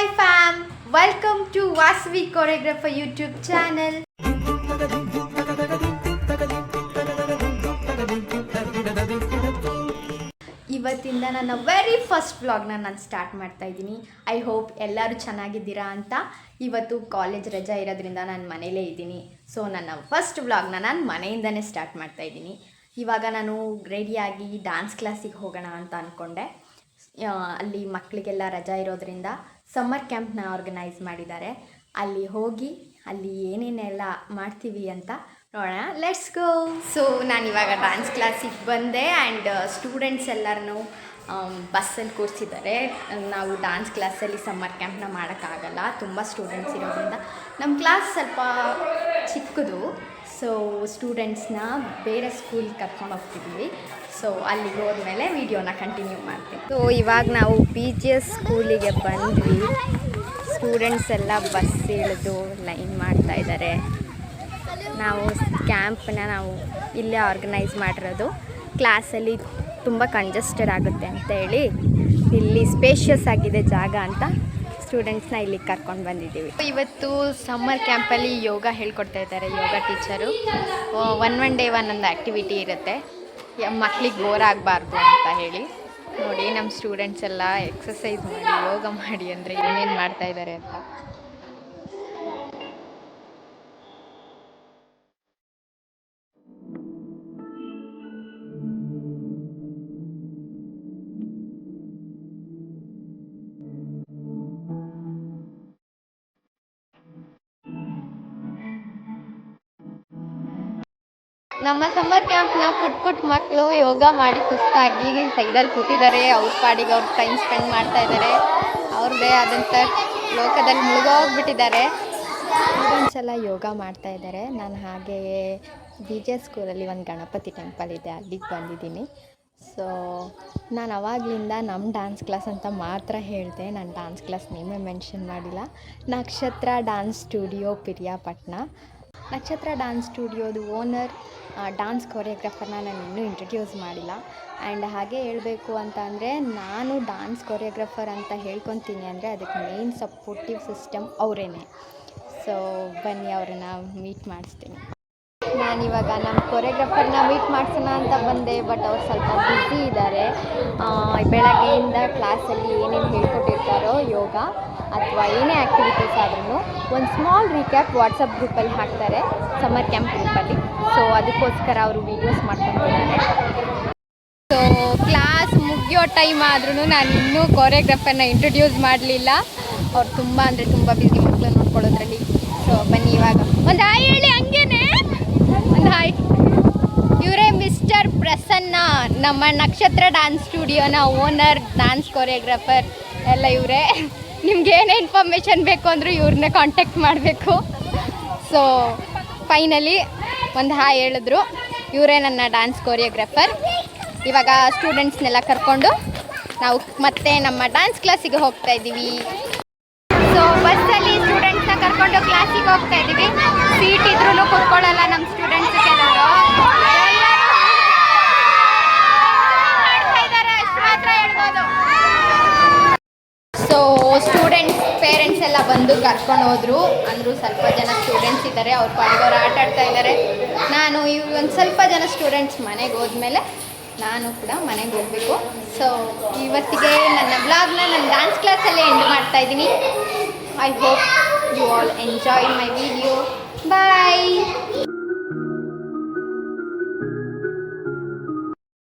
Hi fam, welcome to Vasavi Choreographer YouTube channel. ಇವತ್ತಿಂದ ನನ್ನ very first ವ್ಲಾಗ್ನ ನಾನು ಸ್ಟಾರ್ಟ್ ಮಾಡ್ತಾ ಇದ್ದೀನಿ. ಐ ಹೋಪ್ ಎಲ್ಲರೂ ಚೆನ್ನಾಗಿದ್ದೀರಾ ಅಂತ. ಇವತ್ತು ಕಾಲೇಜ್ ರಜಾ ಇರೋದ್ರಿಂದ ನಾನು ಮನೇಲೇ ಇದ್ದೀನಿ. ಸೊ ನನ್ನ ಫಸ್ಟ್ ವ್ಲಾಗ್ನ ನಾನು ಮನೆಯಿಂದನೇ ಸ್ಟಾರ್ಟ್ ಮಾಡ್ತಾ ಇದ್ದೀನಿ. ಇವಾಗ ನಾನು ರೆಡಿಯಾಗಿ ಡ್ಯಾನ್ಸ್ ಕ್ಲಾಸಿಗೆ ಹೋಗೋಣ ಅಂತ ಅಂದ್ಕೊಂಡೆ. ಅಲ್ಲಿ ಮಕ್ಕಳಿಗೆಲ್ಲ ರಜಾ ಇರೋದ್ರಿಂದ ಸಮ್ಮರ್ ಕ್ಯಾಂಪ್ನ ಆರ್ಗನೈಸ್ ಮಾಡಿದ್ದಾರೆ. ಅಲ್ಲಿ ಹೋಗಿ ಅಲ್ಲಿ ಏನೇನೆಲ್ಲ ಮಾಡ್ತೀವಿ ಅಂತ ನೋಡೋಣ. Let's go. ಸೊ ನಾನಿವಾಗ ಡ್ಯಾನ್ಸ್ ಕ್ಲಾಸಿಗೆ ಬಂದೆ ಆ್ಯಂಡ್ ಸ್ಟೂಡೆಂಟ್ಸ್ ಎಲ್ಲರನ್ನೂ ಬಸ್ಸಲ್ಲಿ ಕೂರಿಸಿದ್ದಾರೆ. ನಾವು ಡ್ಯಾನ್ಸ್ ಕ್ಲಾಸಲ್ಲಿ ಸಮ್ಮರ್ ಕ್ಯಾಂಪ್ನ ಮಾಡೋಕ್ಕಾಗಲ್ಲ, ತುಂಬ ಸ್ಟೂಡೆಂಟ್ಸ್ ಇರೋದ್ರಿಂದ. ನಮ್ಮ ಕ್ಲಾಸ್ ಸ್ವಲ್ಪ ಚಿಕ್ಕದು, ಸೊ ಸ್ಟೂಡೆಂಟ್ಸ್ನ ಬೇರೆ ಸ್ಕೂಲ್ಗೆ ಕರ್ಕೊಂಡು ಹೋಗ್ತಿದ್ವಿ. ಸೊ ಅಲ್ಲಿಗೆ ಹೋದ್ಮೇಲೆ ವೀಡಿಯೋನ ಕಂಟಿನ್ಯೂ ಮಾಡ್ತೀವಿ. ಸೊ ಇವಾಗ ನಾವು PGS ಸ್ಕೂಲಿಗೆ ಬಂದ್ವಿ. ಸ್ಟೂಡೆಂಟ್ಸ್ ಎಲ್ಲ ಬಸ್ ಇಳಿದು ಲೈನ್ ಮಾಡ್ತಾಯಿದ್ದಾರೆ. ನಾವು ಕ್ಯಾಂಪನ್ನ ನಾವು ಇಲ್ಲೇ ಆರ್ಗನೈಸ್ ಮಾಡಿರೋದು. ಕ್ಲಾಸಲ್ಲಿ ತುಂಬ ಕಂಜೆಸ್ಟೆಡ್ ಆಗುತ್ತೆ ಅಂತ ಹೇಳಿ ಇಲ್ಲಿ ಸ್ಪೇಷಿಯಸ್ ಆಗಿದೆ ಜಾಗ ಅಂತ ಸ್ಟೂಡೆಂಟ್ಸ್ನ ಇಲ್ಲಿಗೆ ಕರ್ಕೊಂಡು ಬಂದಿದ್ದೀವಿ. ಇವತ್ತು ಸಮ್ಮರ್ ಕ್ಯಾಂಪಲ್ಲಿ ಯೋಗ ಹೇಳ್ಕೊಡ್ತಾ ಇದ್ದಾರೆ ಯೋಗ ಟೀಚರು. ಒನ್ ಡೇ ಒಂದೊಂದು ಆ್ಯಕ್ಟಿವಿಟಿ ಇರುತ್ತೆ, ಮಕ್ಳಿಗೆ ಬೋರ್ ಆಗಬಾರ್ದು ಅಂತ ಹೇಳಿ. ನೋಡಿ ನಮ್ಮ ಸ್ಟೂಡೆಂಟ್ಸ್ ಎಲ್ಲ ಎಕ್ಸಸೈಸ್ ಮಾಡಿ ಯೋಗ ಮಾಡಿ ಅಂದರೆ ಏನೇನು ಮಾಡ್ತಾಯಿದ್ದಾರೆ ಅಂತ. ನಮ್ಮ ಸಮ್ಮರ್ ಕ್ಯಾಂಪ್ನ ಪುಟ್ ಮಕ್ಕಳು ಯೋಗ ಮಾಡಿ ಸುಸ್ತಾಗಿ ಸೈಡಲ್ಲಿ ಕೂತಿದ್ದಾರೆ. ಅವ್ರ ಪಾಡಿಗೆ ಅವ್ರು ಟೈಮ್ ಸ್ಪೆಂಡ್ ಮಾಡ್ತಾ ಇದ್ದಾರೆ. ಅವ್ರದ್ದೇ ಆದಂಥ ಲೋಕದಲ್ಲಿ ಮುಳುಗೋಗ್ಬಿಟ್ಟಿದ್ದಾರೆ. ಸ್ಟೂಡೆಂಟ್ಸ್ ಎಲ್ಲ ಯೋಗ ಮಾಡ್ತಾ ಇದ್ದಾರೆ. ನಾನು ಹಾಗೆಯೇ BGS ಸ್ಕೂಲಲ್ಲಿ ಒಂದು ಗಣಪತಿ ಟೆಂಪಲ್ ಇದೆ, ಅಲ್ಲಿಗೆ ಬಂದಿದ್ದೀನಿ. ಸೊ ನಾನು ಅವಾಗಲಿಂದ ನಮ್ಮ ಡ್ಯಾನ್ಸ್ ಕ್ಲಾಸ್ ಅಂತ ಮಾತ್ರ ಹೇಳಿದೆ, ನಾನು ಡ್ಯಾನ್ಸ್ ಕ್ಲಾಸ್ ನೇಮೇ ಮೆನ್ಷನ್ ಮಾಡಿಲ್ಲ. ನಕ್ಷತ್ರ dance studio Piriyapatna. Nakshatra dance ಸ್ಟುಡಿಯೋದು ಓನರ್ ಡ್ಯಾನ್ಸ್ ಕೊರಿಯೋಗ್ರಾಫರ್ನ ನಾನು ಇನ್ನೂ ಇಂಟ್ರಡ್ಯೂಸ್ ಮಾಡಿಲ್ಲ. ಆ್ಯಂಡ್ ಹಾಗೆ ಹೇಳಬೇಕು ಅಂತ ಅಂದರೆ, ನಾನು ಡ್ಯಾನ್ಸ್ ಕೊರಿಯೋಗ್ರಾಫರ್ ಅಂತ ಹೇಳ್ಕೊತೀನಿ ಅಂದರೆ ಅದಕ್ಕೆ ಮೇನ್ ಸಪೋರ್ಟಿವ್ ಸಿಸ್ಟಮ್ ಅವರೇ. ಸೊ ಬನ್ನಿ ಅವ್ರನ್ನ ಮೀಟ್ ಮಾಡಿಸ್ತೀನಿ. ನಾನಿವಾಗ ನಮ್ಮ ಕೊರಿಯೋಗ್ರಾಫರ್ನ ಮೀಟ್ ಮಾಡಿಸೋಣ ಅಂತ ಬಂದೆ, ಬಟ್ ಅವ್ರು ಸ್ವಲ್ಪ ಬ್ಯುಸಿ ಇದ್ದಾರೆ. ಬೆಳಗ್ಗೆಯಿಂದ ಕ್ಲಾಸಲ್ಲಿ ಏನೇನು ಹೇಳ್ಕೊಟ್ಟಿರ್ತಾರೋ ಯೋಗ ಅಥವಾ ಏನೇ ಆ್ಯಕ್ಟಿವಿಟೀಸ್ ಆದ್ರೂ ಒಂದು ಸ್ಮಾಲ್ ರೀಕ್ಯಾಪ್ ವಾಟ್ಸಪ್ ಗ್ರೂಪಲ್ಲಿ ಹಾಕ್ತಾರೆ, ಸಮ್ಮರ್ ಕ್ಯಾಂಪ್ ಗ್ರೂಪಲ್ಲಿ. ಸೊ ಅದಕ್ಕೋಸ್ಕರ ಅವರು ವೀಡಿಯೋಸ್ ಮಾಡ್ಕೊತಿದ್ದಾರೆ. ಸೊ ಕ್ಲಾಸ್ ಮುಗಿಯೋ ಟೈಮ್ ಆದ್ರೂ ನಾನು ಇನ್ನೂ ಕೊರಿಯೋಗ್ರಾಫರ್ನ ಇಂಟ್ರೊಡ್ಯೂಸ್ ಮಾಡಲಿಲ್ಲ. ಅವ್ರು ತುಂಬ ಅಂದರೆ ತುಂಬ ಬ್ಯುಸಿ ಮಕ್ಕಳು ನೋಡ್ಕೊಳ್ಳೋದ್ರಲ್ಲಿ. ಸೊ ಬನ್ನಿ ಇವಾಗ ಒಂದು ಹಾಯ್ ಹೇಳಿ. ಹಂಗೇನೆ ಒಂದು ಹಾಯ್. ಇವರೇ ಮಿಸ್ಟರ್ ಪ್ರಸನ್ನ, ನಮ್ಮ ನಕ್ಷತ್ರ ಡ್ಯಾನ್ಸ್ ಸ್ಟುಡಿಯೋನ ಓನರ್, ಡ್ಯಾನ್ಸ್ ಕೊರಿಯೋಗ್ರಾಫರ್ ಎಲ್ಲ ಇವರೇ. ನಿಮ್ಗೆ ಏನೇ ಇನ್ಫಾರ್ಮೇಷನ್ ಬೇಕು ಅಂದರೂ ಇವ್ರನ್ನೇ ಕಾಂಟ್ಯಾಕ್ಟ್ ಮಾಡಬೇಕು. ಸೊ ಫೈನಲಿ ಒಂದು ಹಾಯ್ ಹೇಳಿದ್ರು. ಇವರೇ ನನ್ನ ಡ್ಯಾನ್ಸ್ ಕೊರಿಯೋಗ್ರಾಫರ್. ಇವಾಗ ಸ್ಟೂಡೆಂಟ್ಸ್ನೆಲ್ಲ ಕರ್ಕೊಂಡು ನಾವು ಮತ್ತೆ ನಮ್ಮ ಡ್ಯಾನ್ಸ್ ಕ್ಲಾಸಿಗೆ ಹೋಗ್ತಾ ಇದ್ದೀವಿ. ಸೊ ಬಸ್ಸಲ್ಲಿ ಸ್ಟೂಡೆಂಟ್ಸ್ನ ಕರ್ಕೊಂಡು ಕ್ಲಾಸಿಗೆ ಹೋಗ್ತಾ ಇದ್ದೀವಿ. ಸೀಟ್ ಇದ್ರೂ ಕೂತ್ಕೊಳ್ಳಲ್ಲ ನಮ್ಮ ಸ್ಟೂಡೆಂಟ್ಸ್ ಕೆಲವರು. ಸೊ ಸ್ಟೂಡೆಂಟ್ಸ್ ಪೇರೆಂಟ್ಸ್ ಎಲ್ಲ ಬಂದು ಕರ್ಕೊಂಡು ಹೋದರು. ಅಂದರೂ ಸ್ವಲ್ಪ ಜನ ಸ್ಟೂಡೆಂಟ್ಸ್ ಇದ್ದಾರೆ, ಅವ್ರ ಪಾಡಿಗೆ ಅವ್ರು ಆಟ ಆಡ್ತಾ ಇದ್ದಾರೆ. ನಾನು ಒಂದು ಸ್ವಲ್ಪ ಜನ ಸ್ಟೂಡೆಂಟ್ಸ್ ಮನೆಗೆ ಹೋದ್ಮೇಲೆ ನಾನು ಕೂಡ ಮನೆಗೆ ಹೋಗಬೇಕು. ಸೊ ಇವತ್ತಿಗೆ ನನ್ನ ವ್ಲಾಗ್ನ ನನ್ನ ಡ್ಯಾನ್ಸ್ ಕ್ಲಾಸಲ್ಲೇ ಎಂಡ್ ಮಾಡ್ತಾ ಇದ್ದೀನಿ. I hope you all enjoy my video. Bye.